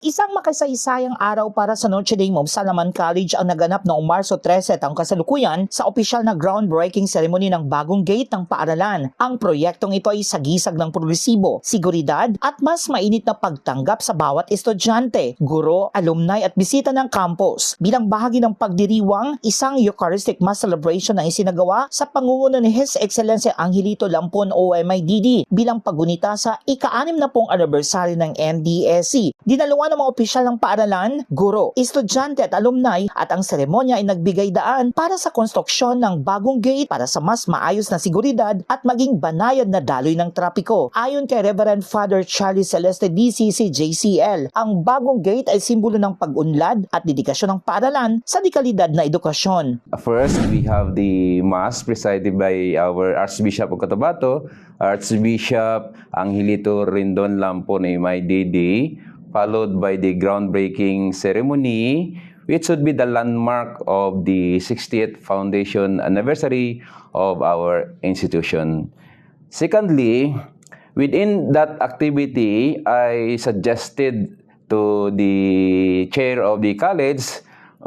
Isang makasaysayang araw para sa Notre Dame of Salamanca College ang naganap noong Marso 13 ang kasalukuyan sa opisyal na groundbreaking ceremony ng bagong gate ng paaralan. Ang proyektong ito ay sagisag ng progresibo, seguridad at mas mainit na pagtanggap sa bawat estudyante, guro, alumni at bisita ng campus. Bilang bahagi ng pagdiriwang, isang Eucharistic Mass celebration ang isinagawa sa pangunguna ni His Excellency Angelito Lampon OMIDD bilang paggunita sa ika-60 na anniversary ng NDSC. Dinaluan ng mga opisyal ng paaralan, guro, estudyante at alumni at ang seremonya ay nagbigay daan para sa konstruksyon ng bagong gate para sa mas maayos na seguridad at maging banayad na daloy ng trapiko. Ayon kay Reverend Father Charlie Celeste DCC JCL, ang bagong gate ay simbolo ng pag-unlad at dedikasyon ng paaralan sa dekalidad na edukasyon. First, we have the Mass presided by our Archbishop of Cotabato, Archbishop Angelito Rendon Lampon MIDD, followed by the groundbreaking ceremony, which would be the landmark of the 60th foundation anniversary of our institution. Secondly, within that activity, I suggested to the chair of the college,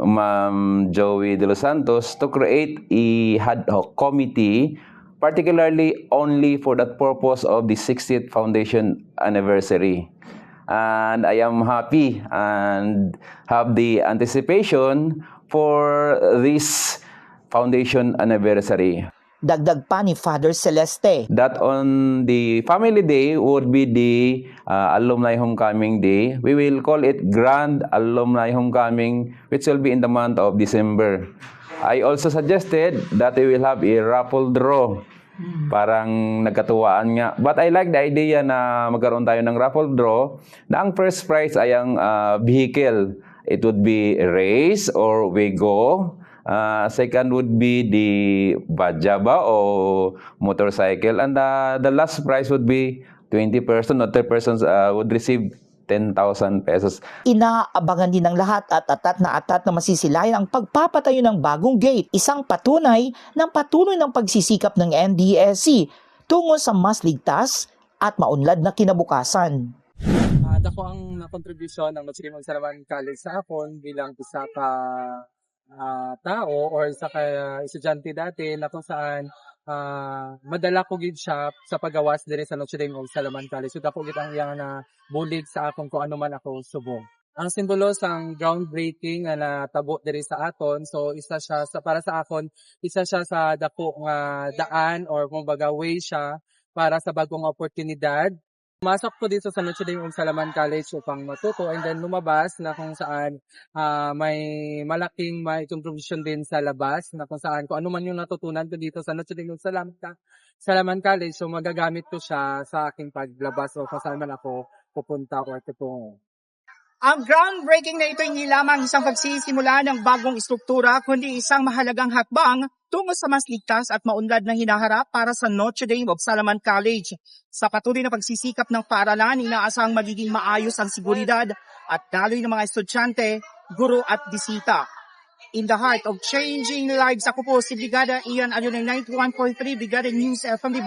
Ma'am Joey De Los Santos, to create a ad hoc committee, particularly only for that purpose of the 60th foundation anniversary. And I am happy and have the anticipation for this foundation anniversary. Dagdag pa ni Father Celeste, That on the family day would be the alumni homecoming day. We will call it Grand Alumni Homecoming, which will be in the month of December. I also suggested that we will have a raffle draw. Parang nagkatuwaan nga. But I like the idea na magkaroon tayo ng raffle draw na ang first prize ay ang vehicle. It would be a race or Wego. Second would be the Bajaba o motorcycle. And the last prize would be 20 persons or 30 persons would receive 10,000 pesos. inaabangan din ng lahat at atat na masisilayan ang pagpapatayo ng bagong gate, isang patunay ng patuloy ng pagsisikap ng NDSC tungo sa mas ligtas at maunlad na kinabukasan. Dako ang kontribusyon ng Notre Dame of Salamanca College sa akon bilang isa ka tao or sa ka estudyante dati na kung saan madala ko gid siya sa paggawas diri sa Notre Dame of Salamanca College. So dako gid ang iyang na bulig sa akon kung ano man ako subong. Ang simbolo sang groundbreaking na natabo diri sa aton, so isa siya sa para sa akon, isa siya sa dako nga daan or kumbaga way siya para sa bagong oportunidad. Pumasok ko dito sa Notre Dame of Salamanca College upang matuto and then lumabas na kung saan may malaking may contribution din sa labas na kung saan kung ano man yung natutunan ko dito sa Notre Dame of Salamanca College, so magagamit ko siya sa aking paglabas o kung saan man ako pupunta o tutungo. Ang groundbreaking na ito hindi lamang isang pagsisimula ng bagong istruktura, kundi isang mahalagang hakbang tungo sa mas ligtas at maunlad na hinaharap para sa Notre Dame of Salamanca College. Sa patuloy na pagsisikap ng paaralan, inaasahang magiging maayos ang seguridad at daloy ng mga estudyante, guro at bisita. In the heart of changing lives, ako po si Brigada Ian Alunay, 91.3 Brigada News FM,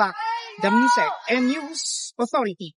the Music and News Authority.